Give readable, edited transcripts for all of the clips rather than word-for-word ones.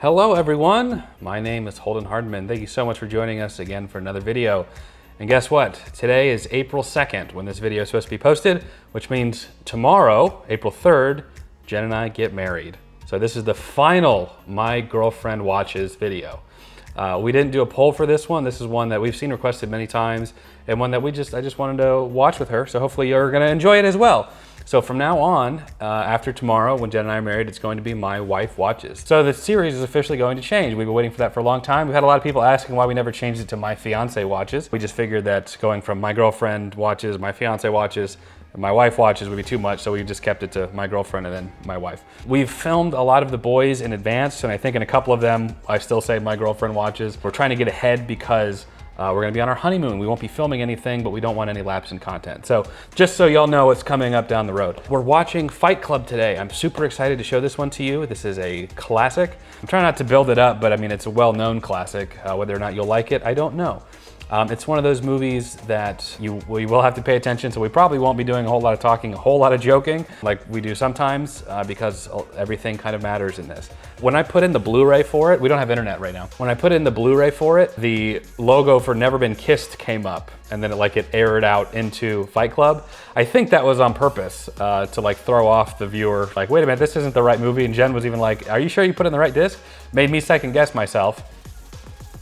Hello everyone, my name is Holden Hardman. Thank you so much for joining us again for another video. And guess what? Today is April 2nd when this video is supposed to be posted, which means tomorrow, April 3rd, Jen and I get married. So this is the final My Girlfriend Watches video. We didn't do a poll for this one. This is one that we've seen requested many times and one that I just wanted to watch with her. So hopefully you're gonna enjoy it as well. So from now on, after tomorrow, when Jen and I are married, it's going to be My Wife Watches. So the series is officially going to change. We've been waiting for that for a long time. We've had a lot of people asking why we never changed it to My Fiancée Watches. We just figured that going from My Girlfriend Watches, My Fiancée Watches, and My Wife Watches would be too much, so we just kept it to My Girlfriend and then My Wife. We've filmed a lot of the boys in advance, and I think in a couple of them, I still say My Girlfriend Watches. We're trying to get ahead because we're gonna be on our honeymoon. We won't be filming anything, but we don't want any lapse in content. So just so y'all know what's coming up down the road. We're watching Fight Club today. I'm super excited to show this one to you. This is a classic. I'm trying not to build it up, but I mean, it's a well-known classic. Whether or not you'll like it, I don't know. It's one of those movies that we will have to pay attention, so we probably won't be doing a whole lot of talking, a whole lot of joking, like we do sometimes, because everything kind of matters in this. When I put in the Blu-ray for it, we don't have internet right now. When I put in the Blu-ray for it, the logo for Never Been Kissed came up, and then it aired out into Fight Club. I think that was on purpose, to throw off the viewer, like, wait a minute, this isn't the right movie, and Jen was even like, are you sure you put in the right disc? Made me second guess myself.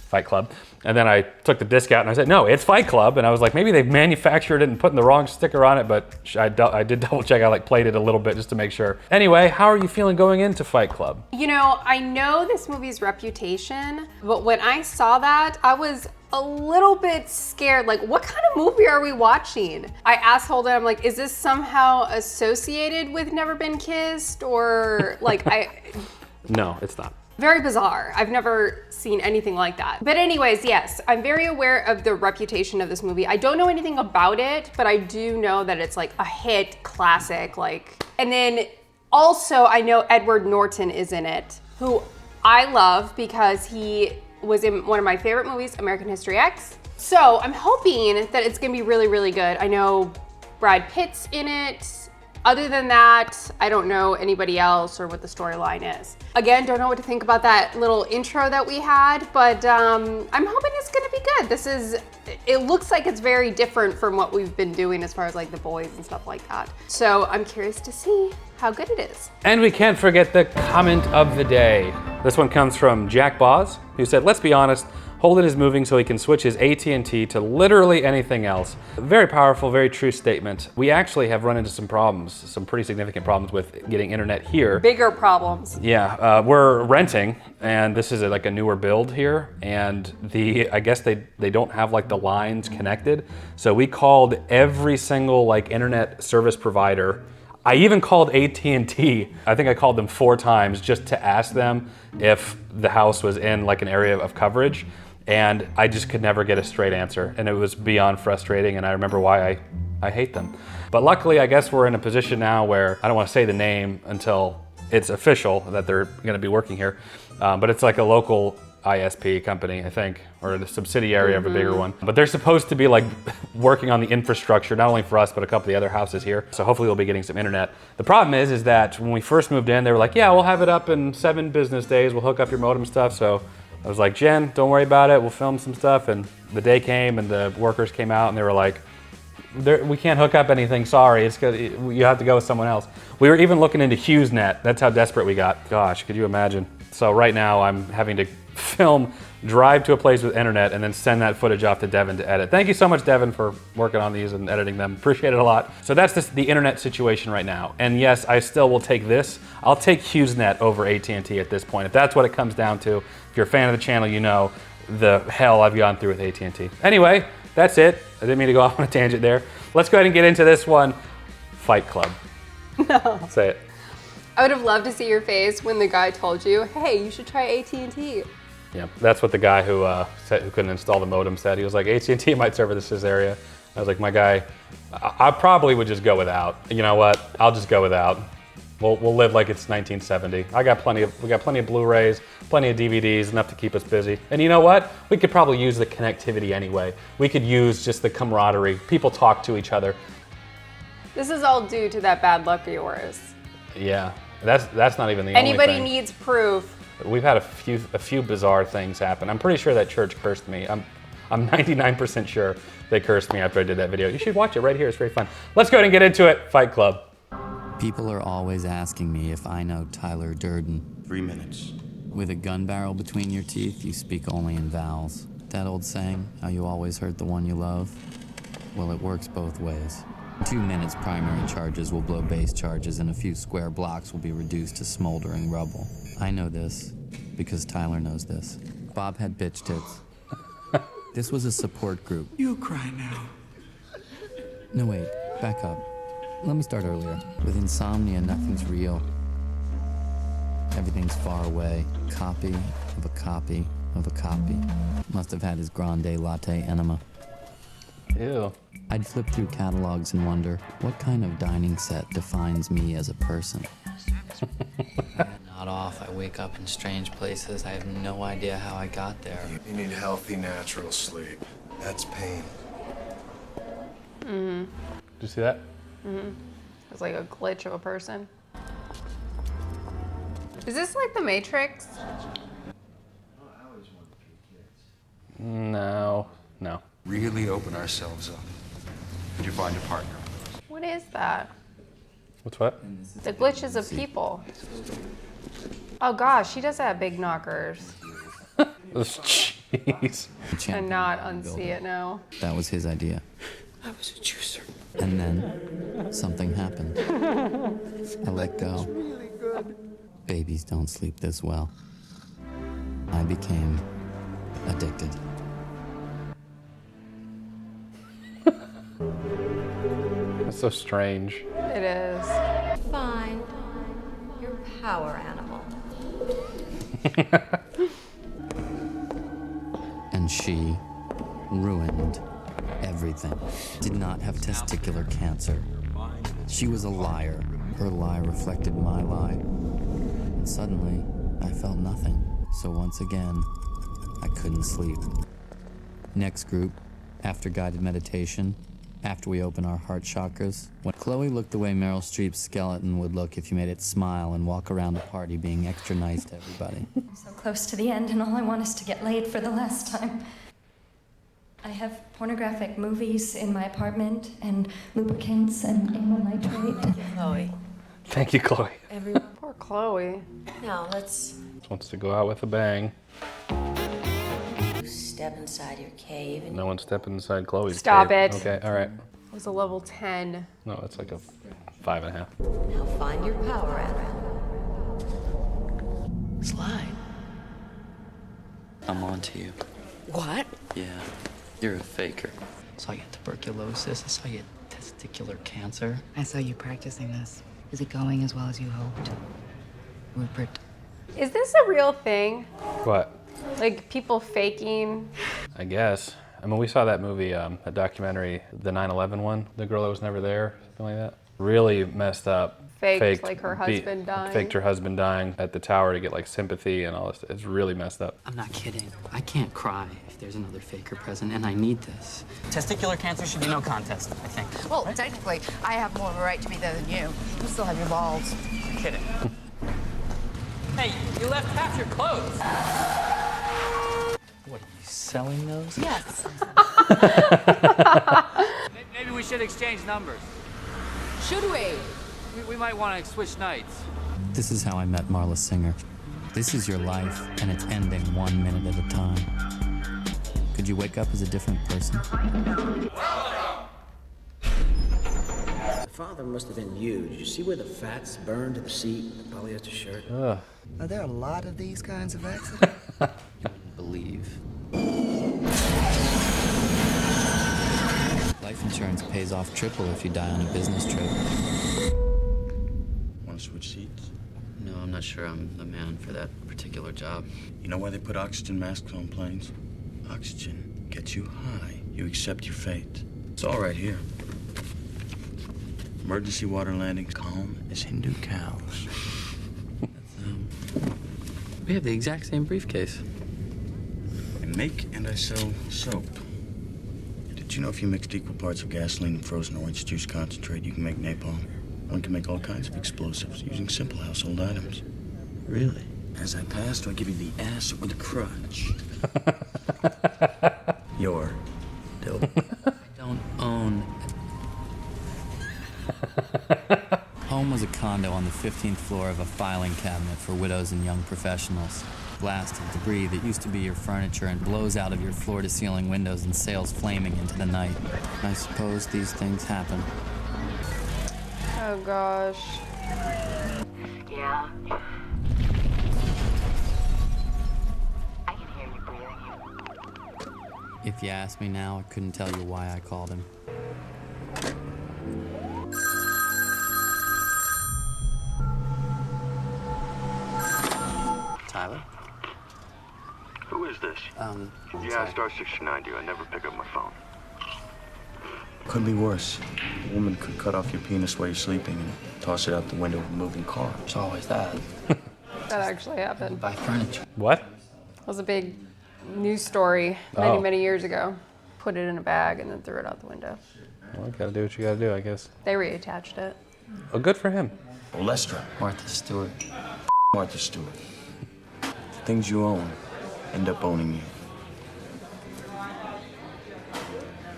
Fight Club. And then I took the disc out and I said, no, it's Fight Club. And I was like, maybe they've manufactured it and put in the wrong sticker on it, but I did double check. I played it a little bit just to make sure. Anyway, how are you feeling going into Fight Club? You know, I know this movie's reputation, but when I saw that, I was a little bit scared. Like, what kind of movie are we watching? I asked Holden, I'm like, is this somehow associated with Never Been Kissed? Or No, it's not. Very bizarre. I've never seen anything like that. But anyways, yes, I'm very aware of the reputation of this movie. I don't know anything about it, but I do know that it's like a hit classic. And then also I know Edward Norton is in it, who I love because he was in one of my favorite movies, American History X. So I'm hoping that it's gonna be really, really good. I know Brad Pitt's in it. Other than that, I don't know anybody else or what the storyline is. Again, don't know what to think about that little intro that we had, but I'm hoping it's gonna be good. It looks like it's very different from what we've been doing as far as the boys and stuff like that. So I'm curious to see how good it is. And we can't forget the comment of the day. This one comes from Jack Boz, who said, let's be honest, Holden is moving so he can switch his AT&T to literally anything else. Very powerful, very true statement. We actually have run into some problems, some pretty significant problems with getting internet here. Bigger problems. Yeah, we're renting, and this is a newer build here, and I guess they don't have the lines connected. So we called every single internet service provider. I even called AT&T. I think I called them 4 times just to ask them if the house was in an area of coverage. And I just could never get a straight answer. And it was beyond frustrating, and I remember why I hate them. But luckily, I guess we're in a position now where I don't want to say the name until it's official that they're gonna be working here. But it's a local ISP company, I think, or the subsidiary of a bigger one. But they're supposed to be working on the infrastructure, not only for us, but a couple of the other houses here. So hopefully we'll be getting some internet. The problem is that when we first moved in, they were like, yeah, we'll have it up in 7 business days. We'll hook up your modem stuff. So I was like, Jen, don't worry about it. We'll film some stuff. And the day came and the workers came out and they were like, we can't hook up anything, sorry. You have to go with someone else. We were even looking into HughesNet. That's how desperate we got. Gosh, could you imagine? So right now I'm having to drive to a place with internet, and then send that footage off to Devin to edit. Thank you so much, Devin, for working on these and editing them. Appreciate it a lot. So that's the internet situation right now. And yes, I still will take this. I'll take HughesNet over AT&T at this point. If that's what it comes down to, if you're a fan of the channel, you know the hell I've gone through with AT&T. Anyway, that's it. I didn't mean to go off on a tangent there. Let's go ahead and get into this one. Fight Club. No. Say it. I would have loved to see your face when the guy told you, hey, you should try AT&T. Yeah, that's what the guy who couldn't install the modem said. He was like, AT&T might service this area. I was like, my guy, I probably would just go without. You know what? I'll just go without. We'll live like it's 1970. We got plenty of Blu-rays, plenty of DVDs, enough to keep us busy. And you know what? We could probably use the connectivity anyway. We could use just the camaraderie. People talk to each other. This is all due to that bad luck of yours. Yeah, that's not even the Anybody only thing. needs proof. We've had a few bizarre things happen. I'm pretty sure that church cursed me. I'm 99% sure they cursed me after I did that video. You should watch it right here. It's very fun. Let's go ahead and get into it. Fight Club. People are always asking me if I know Tyler Durden. 3 minutes. With a gun barrel between your teeth, you speak only in vowels. That old saying, how you always hurt the one you love? Well, it works both ways. In 2 minutes, primary charges will blow base charges and a few square blocks will be reduced to smoldering rubble. I know this because Tyler knows this. Bob had bitch tits. This was a support group. You cry now. No, wait, back up. Let me start earlier. With insomnia, nothing's real. Everything's far away. Copy of a copy of a copy. Must have had his grande latte enema. Ew. I'd flip through catalogs and wonder, what kind of dining set defines me as a person? Not off, I wake up in strange places. I have no idea how I got there. You need healthy, natural sleep. That's pain. Did you see that? It's like a glitch of a person. Is this like the Matrix? No. No. Really open ourselves up. Did you find a partner? What is that? What's what? The glitches of people. Oh gosh, she does have big knockers. Jeez. Cannot unsee it now. That was his idea. I was a juicer. And then, something happened. I let go. Babies don't sleep this well. I became addicted. That's so strange. It is. Find your power animal. And she ruined everything. Did not have testicular cancer. She was a liar. Her lie reflected my lie. And suddenly, I felt nothing. So once again, I couldn't sleep. Next group, after guided meditation, after we open our heart chakras, when Chloe looked the way Meryl Streep's skeleton would look if you made it smile and walk around the party being extra nice to everybody. So close to the end, and all I want is to get laid for the last time. I have pornographic movies in my apartment, and lubricants and amyl nitrate. Chloe. Thank you, Chloe. Everyone. Poor Chloe. Now let's Just wants to go out with a bang. step inside your cave and No one stepping inside Chloe's Stop cave. it. Okay, all right. It was a level 10. No, it's like a 5.5. now find your power animal. Slide. I'm on to you. What? Yeah, you're a faker. I saw you had tuberculosis. I saw you had testicular cancer. I saw you practicing this. Is it going as well as you hoped? Rupert. Is this a real thing? What? Like people faking? I guess. I mean, we saw that movie, a documentary, the 9/11 one, the girl that was never there, something like that. Really messed up. Faked like her husband dying. Faked her husband dying at the tower to get like sympathy and all this. It's really messed up. I'm not kidding. I can't cry if there's another faker present, and I need this. Testicular cancer should be no contest, I think. Well, technically, I have more of a right to be there than you. You still have your balls. You're kidding. Hey, you left half your clothes. What, are you selling those? Yes. Maybe we should exchange numbers. Should we? We might want to switch nights. This is how I met Marla Singer. This is your life, and it's ending 1 minute at a time. Could you wake up as a different person? The father must have been you. Did you see where the fat's burned to the seat, the polyester shirt? Are there a lot of these kinds of accidents? You wouldn't believe. Life insurance pays off triple if you die on a business trip. Want to switch seats? No, I'm not sure I'm the man for that particular job. You know why they put oxygen masks on planes? Oxygen gets you high. You accept your fate. It's all right here. Emergency water landing, calm as Hindu cows. We have the exact same briefcase. I make and I sell soap. Did you know if you mixed equal parts of gasoline and frozen orange juice concentrate, you can make napalm? One can make all kinds of explosives using simple household items. Really? As I pass, do I give you the ass or the crotch? Your dildo. I don't own. Home was a condo on the 15th floor of a filing cabinet for widows and young professionals. Blast of debris that used to be your furniture and blows out of your floor-to-ceiling windows and sails flaming into the night. I suppose these things happen. Oh gosh. Yeah. I can hear you breathing. If you ask me now, I couldn't tell you why I called him. Tyler? Who is this? Yeah, star 690. I never pick up my phone. Could be worse. A woman could cut off your penis while you're sleeping and toss it out the window of a moving car. It's always that. That actually happened. Buy furniture. What? It was a big news story many years ago. Put it in a bag and then threw it out the window. Well, you gotta do what you gotta do, I guess. They reattached it. Oh, good for him. Olestra. Martha Stewart. Martha Stewart. The things you own end up owning you.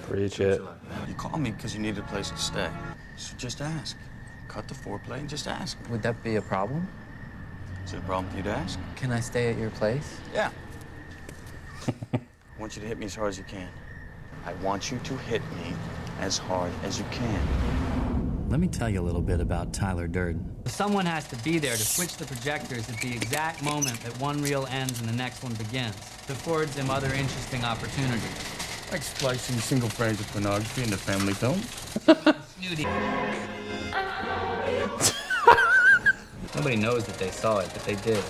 Preach it. You called me because you needed a place to stay. So just ask. Cut the foreplay and just ask. Would that be a problem? Is it a problem for you to ask? Can I stay at your place? Yeah. I want you to hit me as hard as you can. I want you to hit me as hard as you can. Let me tell you a little bit about Tyler Durden. Someone has to be there to switch the projectors at the exact moment that one reel ends and the next one begins. It affords him other interesting opportunities. Like splicing single frames of pornography into family film. Snooty. Nobody knows that they saw it, but they did.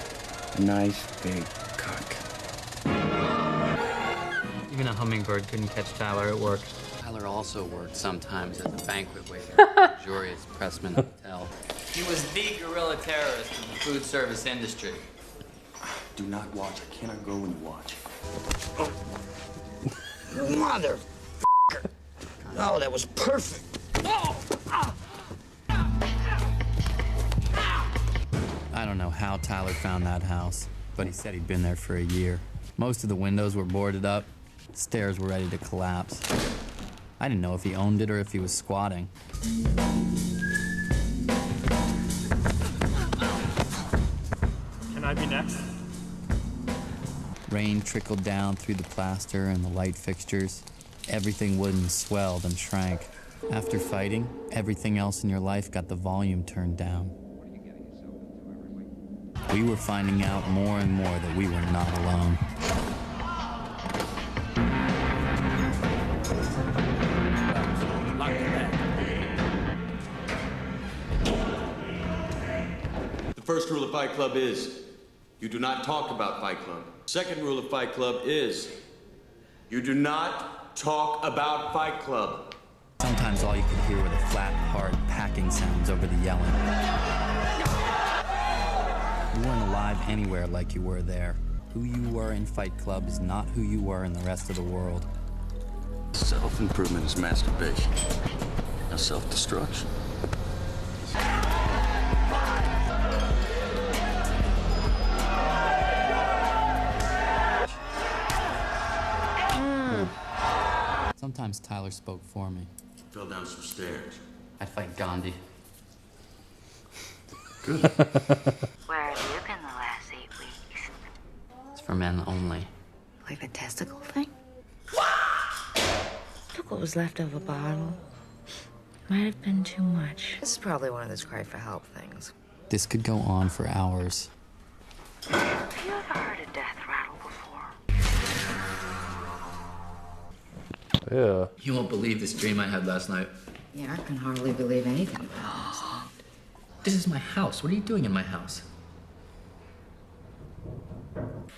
Nice big cock. Even a hummingbird couldn't catch Tyler at work. Tyler also worked sometimes as a banquet waiter at a luxurious Pressman hotel. He was the guerrilla terrorist of the food service industry. Do not watch. I cannot go when you watch. Mother. Oh, that was perfect. I don't know how Tyler found that house, but he said he'd been there for a year. Most of the windows were boarded up. Stairs were ready to collapse. I didn't know if he owned it or if he was squatting. Can I be next? Rain trickled down through the plaster and the light fixtures. Everything wooden swelled and shrank. After fighting, everything else in your life got the volume turned down. We were finding out more and more that we were not alone. The first rule of Fight Club is you do not talk about Fight Club. Second rule of Fight Club is you do not talk about Fight Club. Sometimes all you could hear were the flat, hard packing sounds over the yelling. You weren't alive anywhere like you were there. Who you were in Fight Club is not who you were in the rest of the world. Self-improvement is masturbation. Now self-destruction. Sometimes Tyler spoke for me. Fell down some stairs. I'd fight Gandhi. Good. Where have you been the last 8 weeks? It's for men only. Like the testicle thing? Look what was left of a bottle. Might have been too much. This is probably one of those cry for help things. This could go on for hours. Have you ever heard a death rattle before? Yeah. You won't believe this dream I had last night. Yeah, I can hardly believe anything about this. This is my house. What are you doing in my house?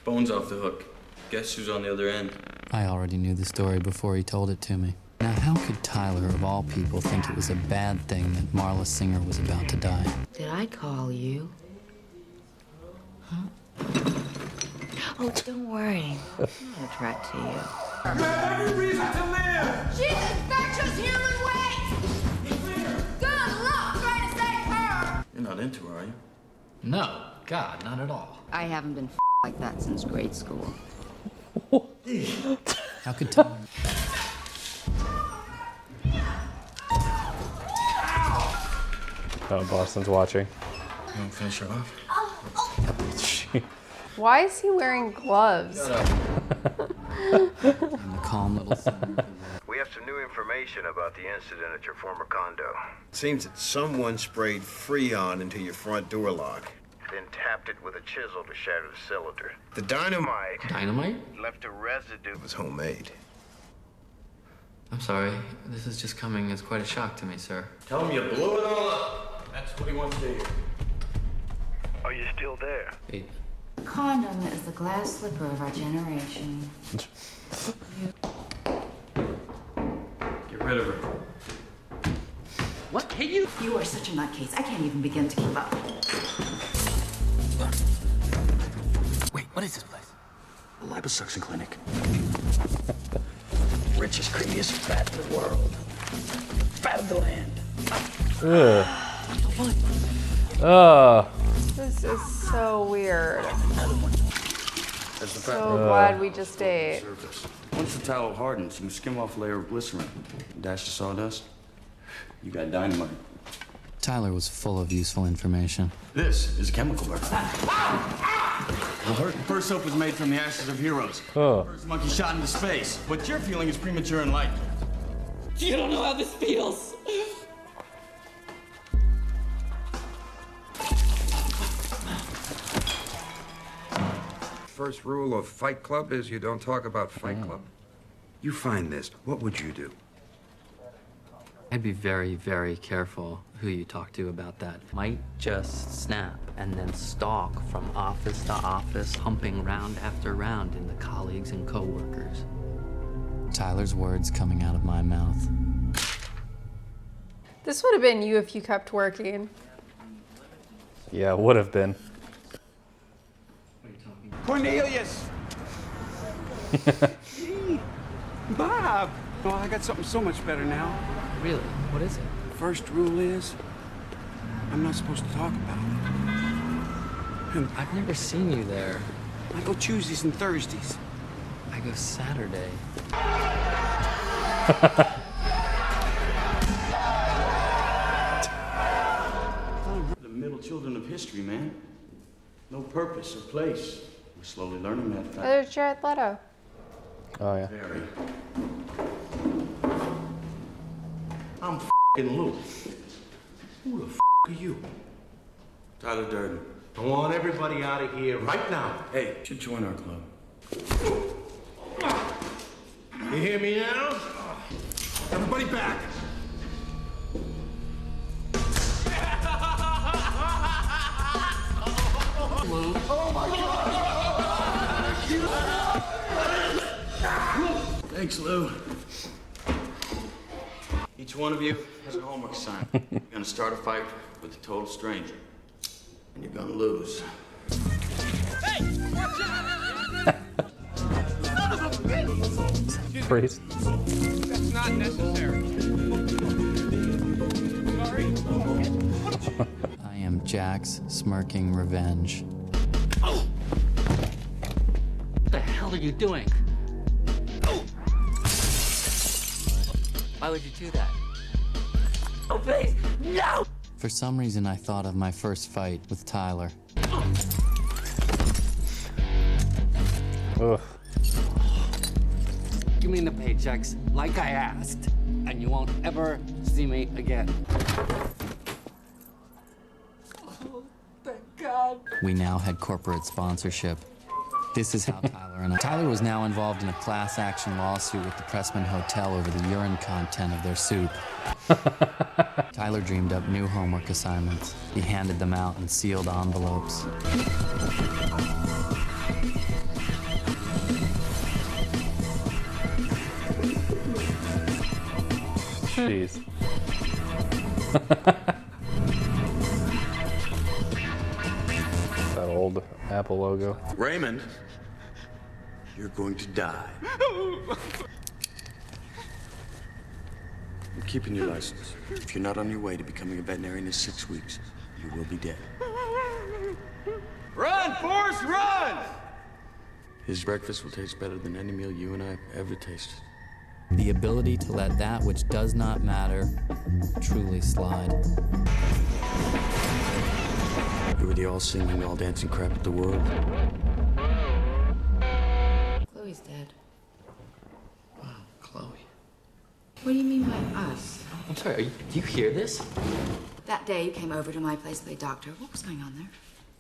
Phone's off the hook. Guess who's on the other end? I already knew the story before he told it to me. Now, how could Tyler, of all people, think it was a bad thing that Marla Singer was about to die? Did I call you? Huh? Oh, don't worry. I'm not a threat to you. You have every reason to live! She's infectious human waste! Good luck trying to save her! You're not into her, are you? No, God, not at all. I haven't been like that since grade school. How could Tyler... Oh, Boston's watching. You want to finish her off? Why is he wearing gloves? And the calm little son. We have some new information about the incident at your former condo. Seems that someone sprayed Freon into your front door lock. Then tapped it with a chisel to shatter the cylinder. The dynamite Dynamite? Left a residue. It was homemade. I'm sorry. This is just coming as quite a shock to me, sir. Tell him you blew it all up. That's what he wants to hear. Are you still there? Hey. Condom is the glass slipper of our generation. Get rid of her. What? Hey, you? You are such a nutcase. I can't even begin to keep up. Wait, what is this place? A liposuction clinic. Richest, creamiest fat in the world. Fat of the land. This is so weird. That's the So glad we just ate. Once the tallow hardens, you can skim off a layer of glycerin. Dash of sawdust. You got dynamite. Tyler was full of useful information. This is a chemical burn. The first soap was made from the ashes of heroes. First monkey shot into space. What you're feeling is premature enlightenment. You don't know how this feels. First rule of Fight Club is you don't talk about Fight Club. You find this, what would you do? I'd be very, very careful who you talk to about that. Might just snap and then stalk from office to office, humping round after round into colleagues and coworkers. Tyler's words coming out of my mouth. This would have been you if you kept working. Yeah, it would have been. Cornelius! Bob! Oh, I got something so much better now. Really? What is it? First rule is, I'm not supposed to talk about it. I've never seen you there. I go Tuesdays and Thursdays. I go Saturday. The middle children of history, man. No purpose or place. We're slowly learning that fact. There's Jared Leto. Oh, yeah. Very. I'm f***ing Lou. Who the f*** are you? Tyler Durden. I want everybody out of here right now. Hey, you should join our club. You hear me now? Everybody back! Oh my God! Thanks, Lou. Each one of you has a homework assignment. You're gonna start a fight with a total stranger. And you're gonna lose. Hey! Watch out! Freeze. That's not necessary. Sorry. I am Jack's smirking revenge. What the hell are you doing? Why would you do that? Oh, please, no! For some reason, I thought of my first fight with Tyler. Ugh. Give me the paychecks like I asked, and you won't ever see me again. Oh, thank God. We now had corporate sponsorship. This is how Tyler was now involved in a class action lawsuit with the Pressman Hotel over the urine content of their soup. Tyler dreamed up new homework assignments. He handed them out in sealed envelopes. Jeez. That old Apple logo. Raymond, you're going to die. I'm keeping your license. If you're not on your way to becoming a veterinarian in 6 weeks, you will be dead. Run, Forrest! Forrest, run! His breakfast will taste better than any meal you and I have ever tasted. The ability to let that which does not matter truly slide. You were the all-singing, all-dancing crap of the world. Chloe's dead. Wow, Chloe. What do you mean by us? I'm sorry, do you hear this? That day you came over to my place to play doctor. What was going on there?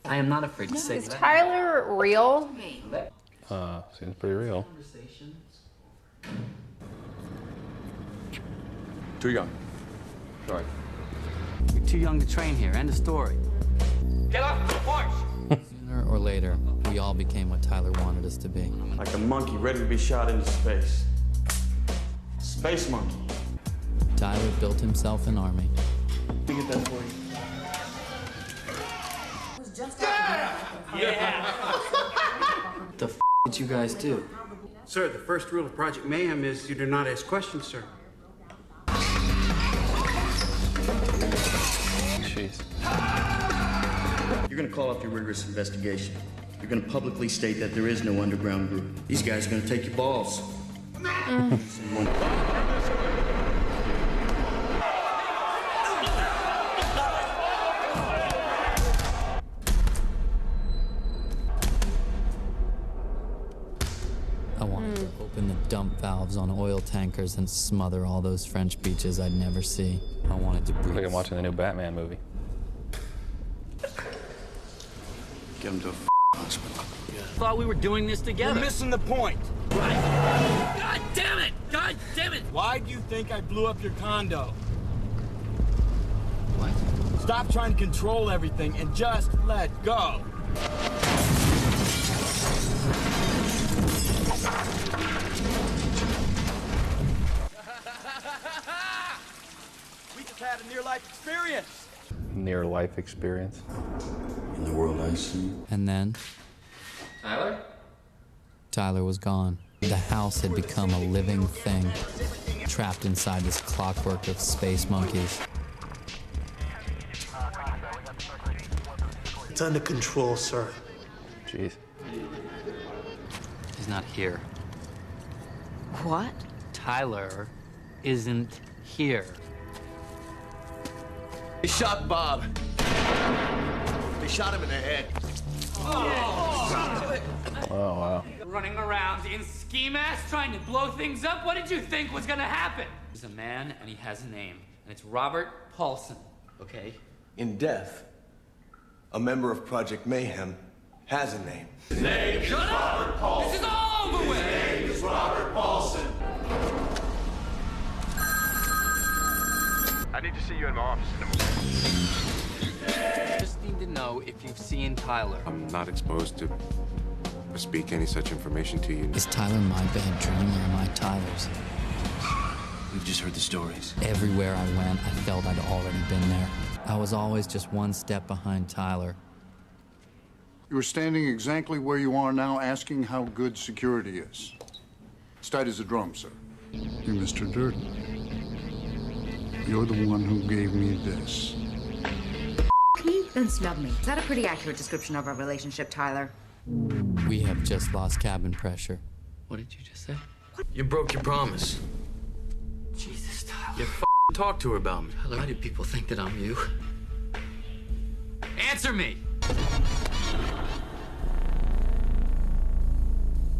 I am not afraid to say Is that. Tyler real? Seems pretty real. Too young. Sorry. You're too young to train here. End of story. Get off the porch! Sooner or later, we all became what Tyler wanted us to be. Like a monkey ready to be shot into space. Space monkey. Tyler built himself an army. Let me get that for you. What the f did you guys do? Sir, the first rule of Project Mayhem is you do not ask questions, sir. Jeez. You're gonna call off your rigorous investigation. You're gonna publicly state that there is no underground group. These guys are gonna take your balls. I wanted to open the dump valves on oil tankers and smother all those French beaches I'd never see. I wanted to breathe. Like I'm watching the new Batman movie. Get him to a hospital. Thought we were doing this together. You're missing the point. Right. God damn it! God damn it! Why do you think I blew up your condo? What? Stop trying to control everything and just let go. We just had a near-life experience. Near life experience. In the world I see. And then, Tyler? Tyler was gone. The house had become a living thing, trapped inside this clockwork of space monkeys. It's under control, sir. Jeez. He's not here. What? Tyler isn't here. They shot Bob. They shot him in the head. Oh, wow. Running around in ski masks trying to blow things up? What did you think was gonna happen? He's a man and he has a name, and it's Robert Paulson, okay? In death, a member of Project Mayhem has a name. His name is Robert Paulson. This is all over with! His name is Robert Paulson. I need to see you in my office in a moment. Just need to know if you've seen Tyler. I'm not exposed to speak any such information to you. Is Tyler my bad dream or am I Tyler's? We've just heard the stories. Everywhere I went, I felt I'd already been there. I was always just one step behind Tyler. You were standing exactly where you are now, asking how good security is. It's tight as a drum, sir. You're Mr. Durden. You're the one who gave me this. He then snubbed me. Is that a pretty accurate description of our relationship, Tyler? We have just lost cabin pressure. What did you just say? You broke your promise. Jesus, Tyler. You talk to her about me. Tyler, why do people think that I'm you? Answer me!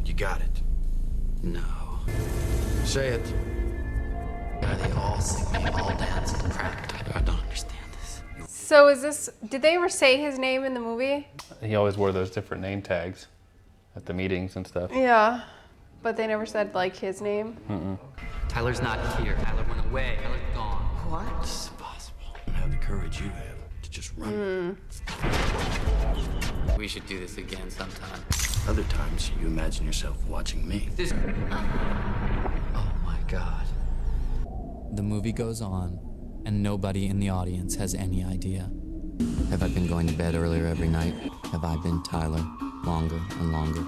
You got it. No. Say it. Are they all singing, all dancing crap? Tyler, I don't understand this. So is this, did they ever say his name in the movie? He always wore those different name tags at the meetings and stuff. Yeah, but they never said like his name. Mm-mm. Tyler's not here. Tyler went away. Tyler's gone. What? This is impossible. I don't have the courage you have to just run. We should do this again sometime. Other times, you imagine yourself watching me. This. Oh my God. The movie goes on, and nobody in the audience has any idea. Have I been going to bed earlier every night? Have I been Tyler longer and longer?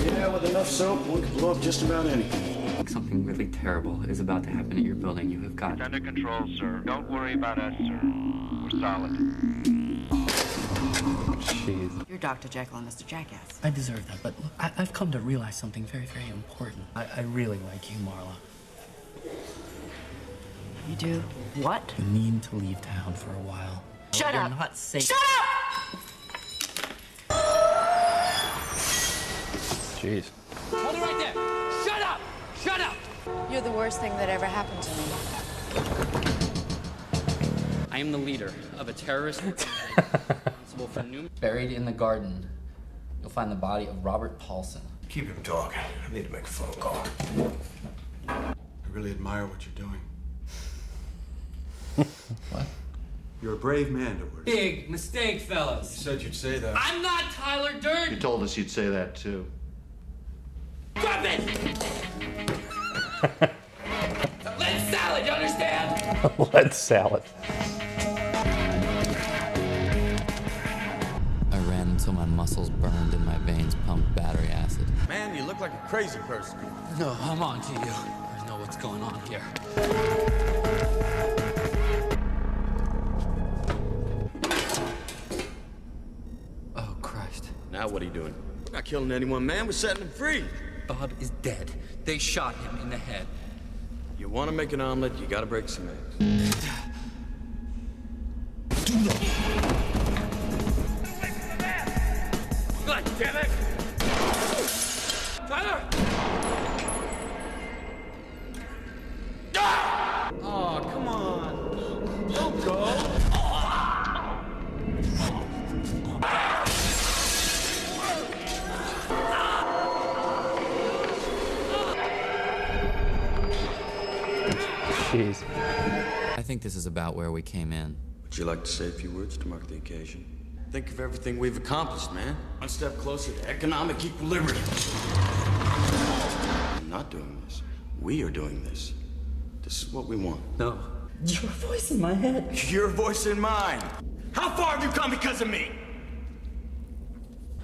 Yeah, with enough soap, we could blow up just about anything. Something really terrible is about to happen at your building. You have got. It's under control, sir. Don't worry about us, sir. We're solid. Jeez. You're Dr. Jekyll and Mr. Jackass. I deserve that, but look, I've come to realize something very, very important. I really like you, Marla. You do what? You need to leave town for a while. Shut You're up! not safe. Shut up! Jeez. Hold it right there. Shut up! Shut up! You're the worst thing that ever happened to me. I am the leader of a terrorist responsible for numerous... Buried in the garden, you'll find the body of Robert Paulson. Keep him talking. I need to make a phone call. I really admire what you're doing. What? You're a brave man, Edward. Big mistake, fellas. You said you'd say that. I'm not Tyler Durden. You told us you'd say that, too. Drop it! Let's salad, you understand? Let's salad. I ran until my muscles burned and my veins pumped battery acid. Man, you look like a crazy person. No, I'm on to you. I know what's going on here. Oh, Christ. Now what are you doing? We're not killing anyone, man. We're setting him free. Bob is dead. They shot him in the head. You want to make an omelet, you got to break some eggs. God damn it! Tyler! Oh, come on. Don't go. Jeez. I think this is about where we came in. Would you like to say a few words to mark the occasion? Think of everything we've accomplished, man. One step closer to economic equilibrium. I'm not doing this. We are doing this. This is what we want. No. Your voice in my head. Your voice in mine. How far have you come because of me?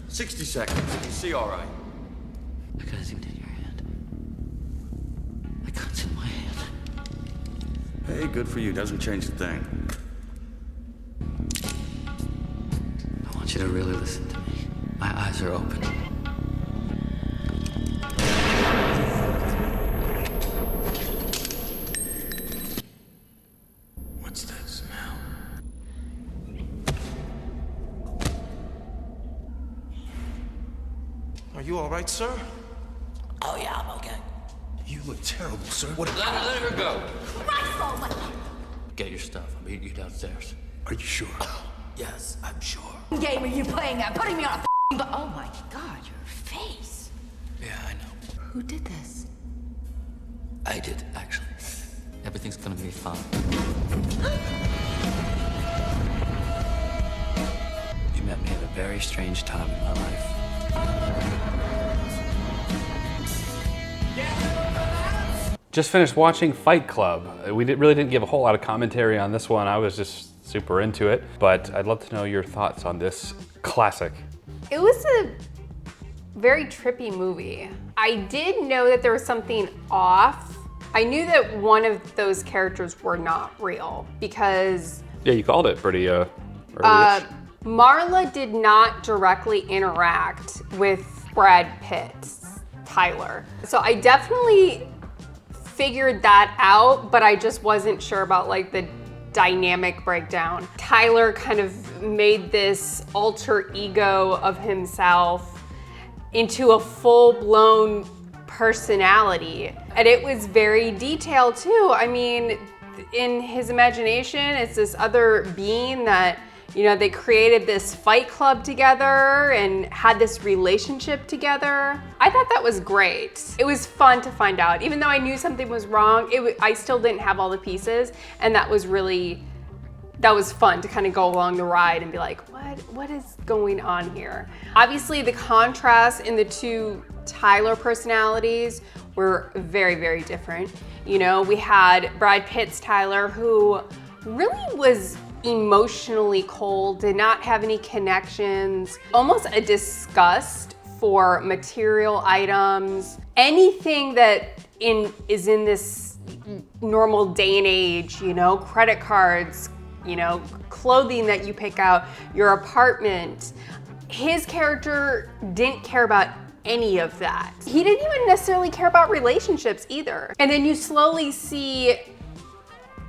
60 seconds. You see all right. I could have zoomed in your hand. I can't zoom my hand. Hey, good for you. Doesn't change a thing. I want you to really listen to me. My eyes are open. What's that smell? Are you all right, sir? Oh, yeah, I'm okay. You look terrible, sir. What? Let her go. Get your stuff. I'll meet you downstairs. Are you sure? Yes, I'm sure. Game are you playing at? Putting me on a but oh my god, your face. Yeah, I know. Who did this? I did, actually. Everything's gonna be fine. You met me at a very strange time in my life. Just finished watching Fight Club. We really didn't give a whole lot of commentary on this one. I was just super into it, but I'd love to know your thoughts on this classic. It was a very trippy movie. I did know that there was something off. I knew that one of those characters were not real because Yeah, you called it pretty early. Marla did not directly interact with Brad Pitt's Tyler. So I definitely figured that out, but I just wasn't sure about like the dynamic breakdown. Tyler kind of made this alter ego of himself into a full-blown personality. And it was very detailed too. I mean, in his imagination, it's this other being that, you know, they created this fight club together and had this relationship together. I thought that was great. It was fun to find out. Even though I knew something was wrong, I still didn't have all the pieces. And that was fun to kind of go along the ride and be like, what is going on here? Obviously the contrast in the two Tyler personalities were very, very different. You know, we had Brad Pitt's Tyler, who really was emotionally cold, did not have any connections, almost a disgust for material items. Anything that is in this normal day and age, you know, credit cards, you know, clothing that you pick out, your apartment. His character didn't care about any of that. He didn't even necessarily care about relationships either. And then you slowly see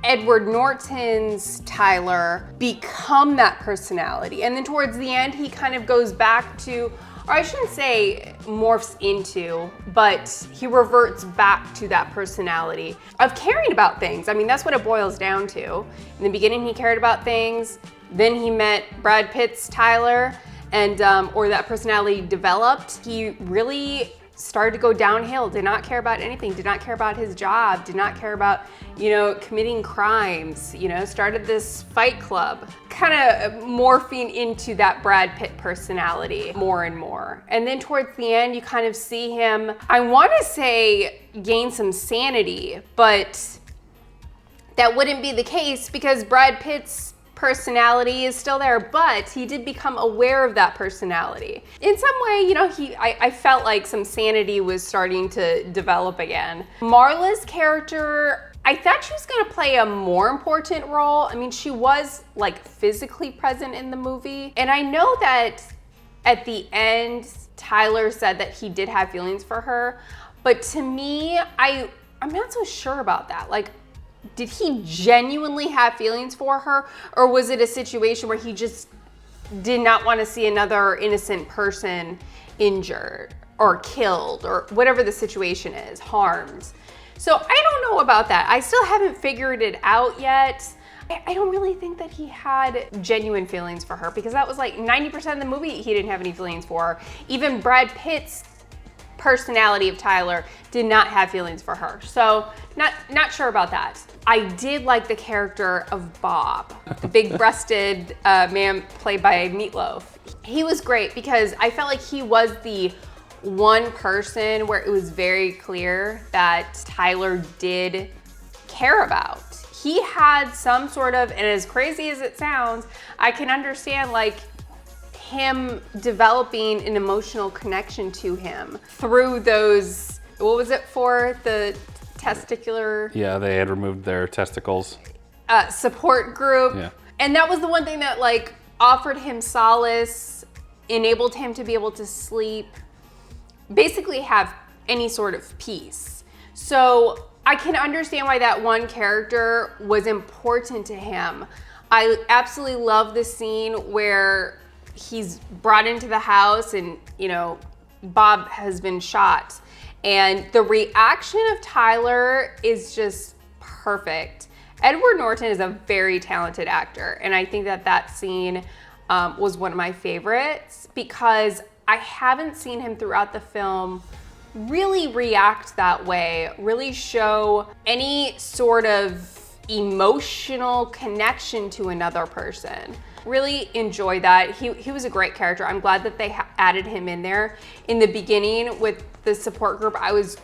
Edward Norton's Tyler become that personality. And then towards the end, he kind of goes back to, or I shouldn't say morphs into, but he reverts back to that personality of caring about things. I mean, that's what it boils down to. In the beginning, he cared about things. Then he met Brad Pitt's Tyler, and or that personality developed. He really started to go downhill, did not care about anything, did not care about his job, did not care about, you know, committing crimes, you know, started this fight club, kind of morphing into that Brad Pitt personality more and more. And then towards the end, you kind of see him, I want to say, gain some sanity, but that wouldn't be the case because Brad Pitt's personality is still there, but he did become aware of that personality. In some way, you know, I felt like some sanity was starting to develop again. Marla's character, I thought she was gonna play a more important role. I mean, she was like physically present in the movie. And I know that at the end, Tyler said that he did have feelings for her, but to me, I'm not so sure about that. Like, did he genuinely have feelings for her, or was it a situation where he just did not want to see another innocent person injured or killed or whatever the situation is, harmed? So I don't know about that. I still haven't figured it out yet. I don't really think that he had genuine feelings for her because that was like 90% of the movie he didn't have any feelings for her. Even Brad Pitt's personality of Tyler did not have feelings for her. So not sure about that. I did like the character of Bob, the big-breasted man played by Meatloaf. He was great because I felt like he was the one person where it was very clear that Tyler did care about. He had some sort of, and as crazy as it sounds, I can understand like him developing an emotional connection to him through those, what was it for? The testicular? Yeah, they had removed their testicles. Support group. Yeah. And that was the one thing that like offered him solace, enabled him to be able to sleep, basically have any sort of peace. So I can understand why that one character was important to him. I absolutely love the scene where he's brought into the house and, you know, Bob has been shot. And the reaction of Tyler is just perfect. Edward Norton is a very talented actor. And I think that that scene was one of my favorites because I haven't seen him throughout the film really react that way, really show any sort of emotional connection to another person. Really enjoyed that. He was a great character. I'm glad that they added him in there. In the beginning with the support group, I was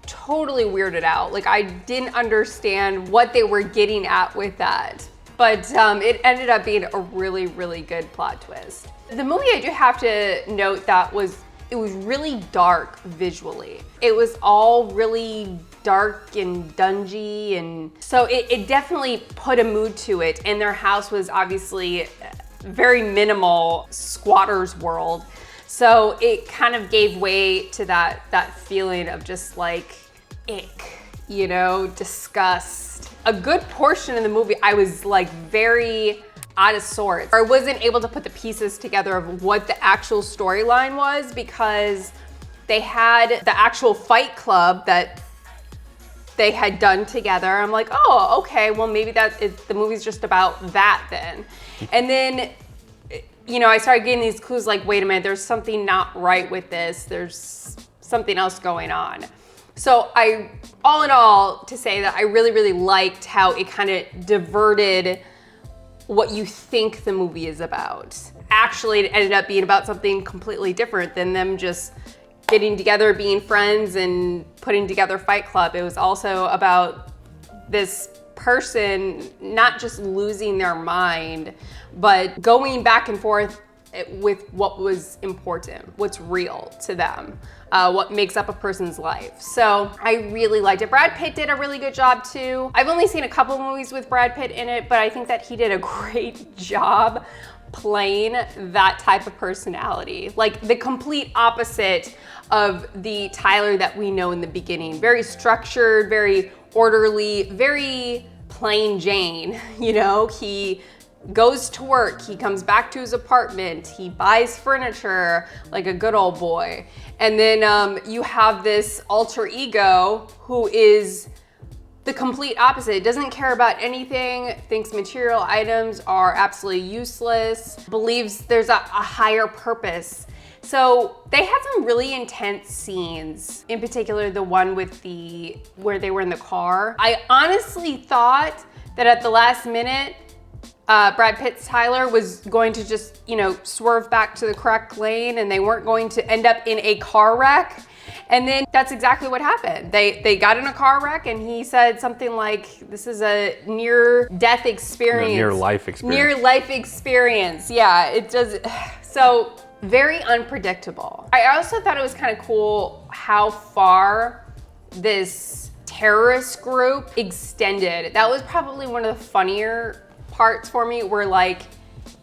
totally weirded out. Like I didn't understand what they were getting at with that. But it ended up being a really, really good plot twist. The movie, I do have to note that it was really dark visually. It was all really dark and dungy, and so it definitely put a mood to it. And their house was obviously very minimal squatter's world. So it kind of gave way to that feeling of just like ick, you know, disgust. A good portion of the movie, I was like very out of sorts. I wasn't able to put the pieces together of what the actual storyline was because they had the actual fight club that they had done together. I'm like, oh, okay, well maybe the movie's just about that then. And then, you know, I started getting these clues like, wait a minute, there's something not right with this. There's something else going on. So all in all, to say that I really, really liked how it kind of diverted what you think the movie is about. Actually, it ended up being about something completely different than them just getting together, being friends, and putting together Fight Club. It was also about this person not just losing their mind, but going back and forth with what was important, what's real to them, what makes up a person's life. So I really liked it. Brad Pitt did a really good job too. I've only seen a couple movies with Brad Pitt in it, but I think that he did a great job playing that type of personality. Like the complete opposite of the Tyler that we know in the beginning. Very structured, very orderly, very plain Jane, you know? He goes to work, he comes back to his apartment, he buys furniture like a good old boy. And then you have this alter ego who is the complete opposite. Doesn't care about anything, thinks material items are absolutely useless, believes there's a higher purpose. So they had some really intense scenes, in particular the one with where they were in the car. I honestly thought that at the last minute, Brad Pitt's Tyler was going to just, you know, swerve back to the correct lane and they weren't going to end up in a car wreck. And then that's exactly what happened. They got in a car wreck and he said something like, this is a near-death experience. Near-life experience. Near-life experience, yeah, it does. So very unpredictable. I also thought it was kind of cool how far this terrorist group extended. That was probably one of the funnier parts for me, where like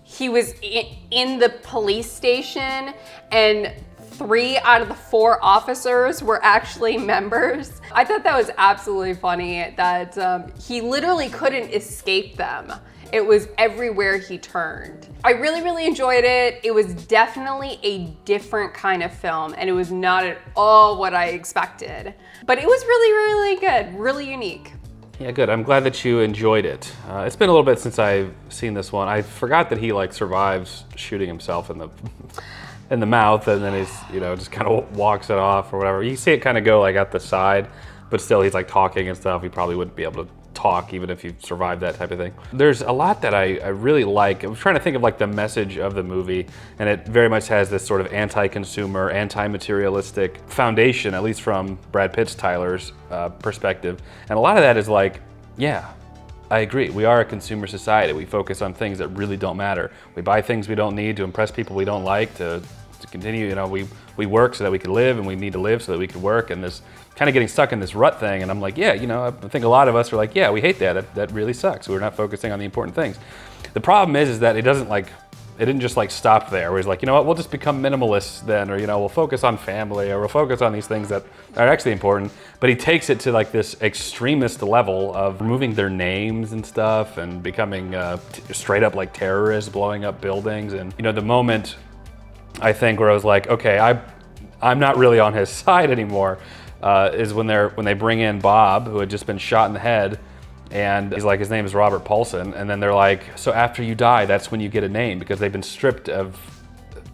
he was in the police station and 3 out of the 4 officers were actually members. I thought that was absolutely funny that he literally couldn't escape them. It was everywhere he turned. I really, really enjoyed it. It was definitely a different kind of film and it was not at all what I expected. But it was really, really good, really unique. Yeah, good. I'm glad that you enjoyed it. It's been a little bit since I've seen this one. I forgot that he like survives shooting himself in the mouth, and then he's, you know, just kind of walks it off or whatever. You see it kind of go like at the side, but still he's like talking and stuff. He probably wouldn't be able to talk even if you survived that type of thing. There's a lot that I really like. I'm trying to think of like the message of the movie, and it very much has this sort of anti-consumer, anti-materialistic foundation, at least from Brad Pitt's Tyler's perspective. And a lot of that is like, yeah, I agree. We are a consumer society. We focus on things that really don't matter. We buy things we don't need to impress people we don't like, to continue, you know, we work so that we can live, and we need to live so that we can work, and this kind of getting stuck in this rut thing. And I'm like, yeah, you know, I think a lot of us are like, yeah, we hate that. That really sucks. We're not focusing on the important things. The problem is that it didn't just like stop there, where he's like, you know what, we'll just become minimalists then, or, you know, we'll focus on family, or we'll focus on these things that are actually important. But he takes it to like this extremist level of removing their names and stuff and becoming straight up like terrorists, blowing up buildings. And, you know, the moment I think where I was like, okay, I'm not really on his side anymore, is when they bring in Bob, who had just been shot in the head, and he's like, his name is Robert Paulson, and then they're like, so after you die, that's when you get a name, because they've been stripped of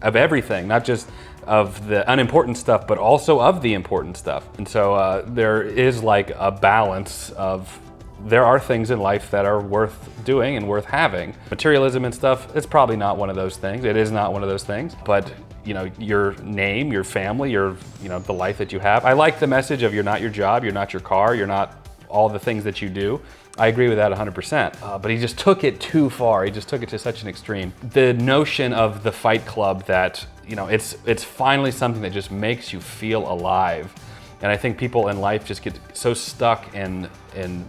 everything, not just of the unimportant stuff, but also of the important stuff. And so there is like a balance of, there are things in life that are worth doing and worth having. Materialism and stuff, it's probably not one of those things. It is not one of those things. But, you know, your name, your family, you know, the life that you have. I like the message of, you're not your job, you're not your car, you're not all the things that you do. I agree with that 100%. But he just took it too far. He just took it to such an extreme. The notion of the Fight Club, that, you know, it's finally something that just makes you feel alive. And I think people in life just get so stuck in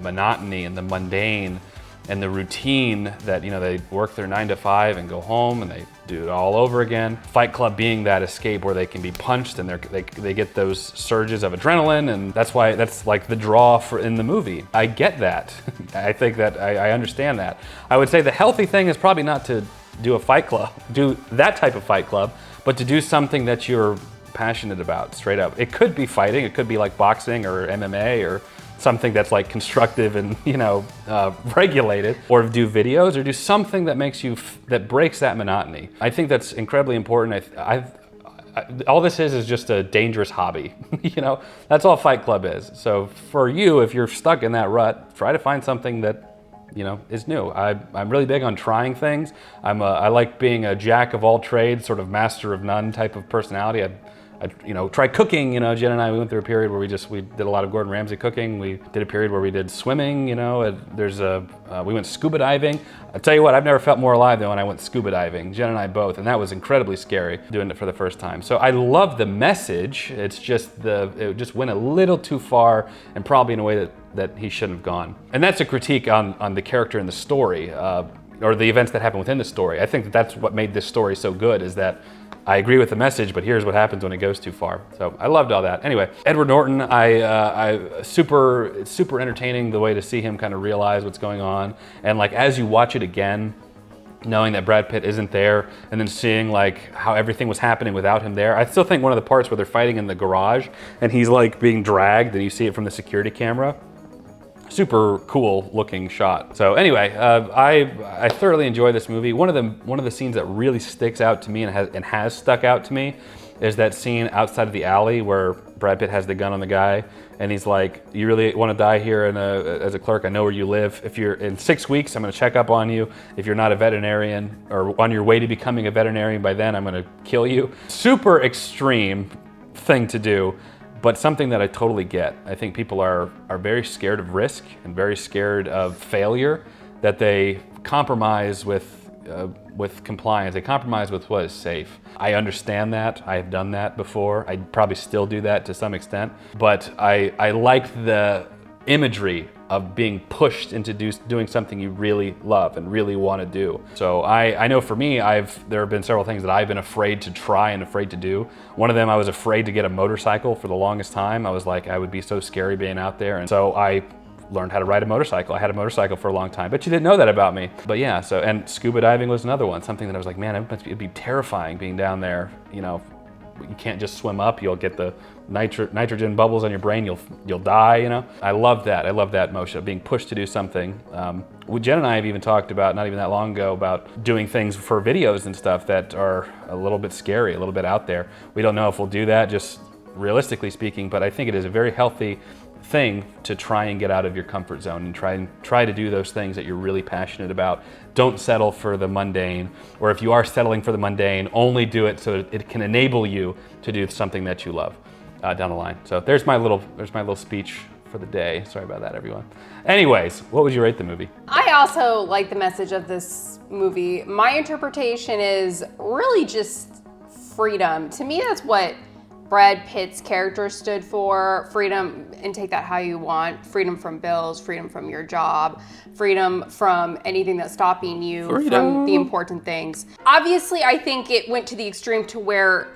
monotony and the mundane and the routine that, you know, they work their 9 to 5 and go home and they do it all over again. Fight Club being that escape where they can be punched and they get those surges of adrenaline, and that's why that's like the draw in the movie. I get that. I think that I understand that. I would say the healthy thing is probably not to do a fight club, do that type of fight club, but to do something that you're passionate about, straight up. It could be fighting, it could be like boxing or MMA or something that's like constructive and, you know, regulated, or do videos, or do something that makes you, that breaks that monotony. I think that's incredibly important. All this is just a dangerous hobby. You know, that's all Fight Club is. So for you, if you're stuck in that rut, try to find something that, you know, is new. I'm really big on trying things. I like being a jack of all trades, sort of master of none type of personality. tried cooking. Jen and I, we went through a period where we did a lot of Gordon Ramsay cooking. We did a period where we did swimming. We went scuba diving. I tell you what, I've never felt more alive than when I went scuba diving. Jen and I both, and that was incredibly scary doing it for the first time. So I love the message. It's just it just went a little too far, and probably in a way that he shouldn't have gone. And that's a critique on the character in the story, or the events that happen within the story. I think that's what made this story so good, is that I agree with the message, but here's what happens when it goes too far. So I loved all that. Anyway, Edward Norton, super entertaining, the way to see him kind of realize what's going on. And like, as you watch it again, knowing that Brad Pitt isn't there, and then seeing like how everything was happening without him there. I still think one of the parts where they're fighting in the garage and he's like being dragged and you see it from the security camera, super cool looking shot. So anyway, I thoroughly enjoy this movie. One of the scenes that really sticks out to me and has stuck out to me is that scene outside of the alley where Brad Pitt has the gun on the guy and he's like, "You really want to die here as a clerk? I know where you live. If you're in 6 weeks, I'm going to check up on you. If you're not a veterinarian or on your way to becoming a veterinarian by then, I'm going to kill you." Super extreme thing to do, but something that I totally get. I think people are very scared of risk and very scared of failure, that they compromise with compliance. They compromise with what is safe. I understand that. I have done that before. I probably still do that to some extent, but I like the imagery of being pushed into doing something you really love and really want to do. So I know for me, there have been several things that I've been afraid to try and afraid to do. One of them, I was afraid to get a motorcycle for the longest time. I was like, I would be so scary being out there. And so I learned how to ride a motorcycle. I had a motorcycle for a long time, but you didn't know that about me. But yeah, and scuba diving was another one, something that I was like, man, it'd be terrifying being down there. You can't just swim up. You'll get the nitrogen bubbles on your brain. You'll die. I love that. I love that motion of being pushed to do something. Jen and I have even talked about, not even that long ago, about doing things for videos and stuff that are a little bit scary, a little bit out there. We don't know if we'll do that, just realistically speaking, but I think it is a very healthy thing to try and get out of your comfort zone and try to do those things that you're really passionate about. Don't settle for the mundane, or if you are settling for the mundane, only do it so it can enable you to do something that you love down the line. So there's my little speech for the day. Sorry about that, everyone. Anyways, what would you rate the movie? I also like the message of this movie. My interpretation is really just freedom. To me, that's what Brad Pitt's character stood for. Freedom, and take that how you want. Freedom from bills, freedom from your job, freedom from anything that's stopping you from the important things. Obviously, I think it went to the extreme to where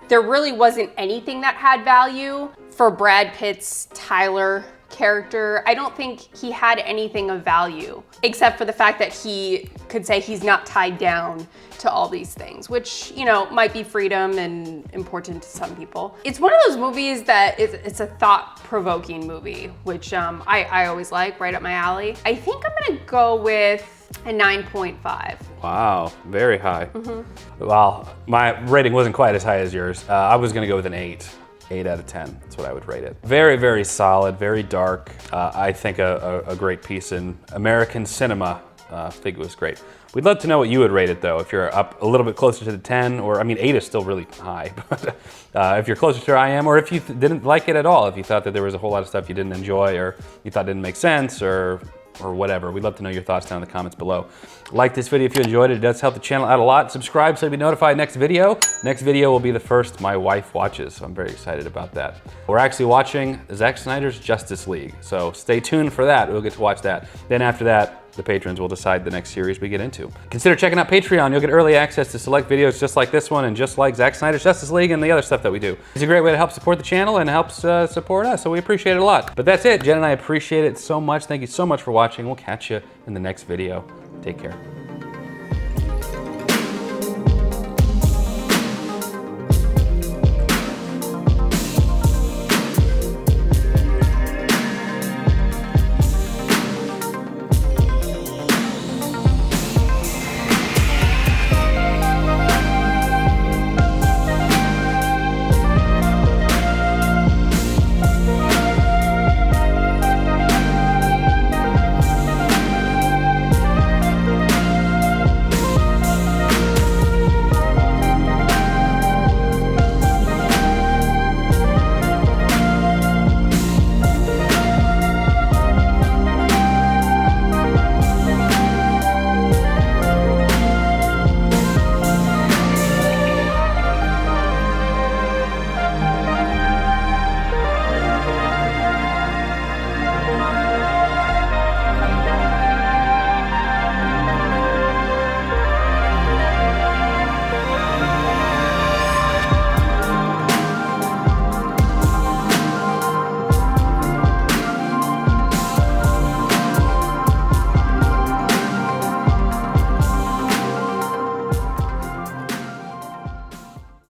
there really wasn't anything that had value for Brad Pitt's Tyler character. I don't think he had anything of value, except for the fact that he could say he's not tied down to all these things, which, might be freedom and important to some people. It's one of those movies that it's a thought-provoking movie, which I always like, right up my alley. I think I'm gonna go with a 9.5. Wow, very high. Well, my rating wasn't quite as high as yours. I was gonna go with an 8. 8 out of 10, that's what I would rate it. Very, very solid, very dark. I think a great piece in American cinema. I think it was great. We'd love to know what you would rate it though, if you're up a little bit closer to the 10, or 8 is still really high, but if you're closer to where I am, or if you didn't like it at all, if you thought that there was a whole lot of stuff you didn't enjoy, or you thought didn't make sense, or whatever. We'd love to know your thoughts down in the comments below. Like this video if you enjoyed it. It does help the channel out a lot. Subscribe so you'll be notified next video. Next video will be the first my wife watches, so I'm very excited about that. We're actually watching Zack Snyder's Justice League, so stay tuned for that. We'll get to watch that. Then after that, the patrons will decide the next series we get into. Consider checking out Patreon. You'll get early access to select videos just like this one and just like Zack Snyder's Justice League and the other stuff that we do. It's a great way to help support the channel and helps support us, so we appreciate it a lot. But that's it. Jen and I appreciate it so much. Thank you so much for watching. We'll catch you in the next video. Take care.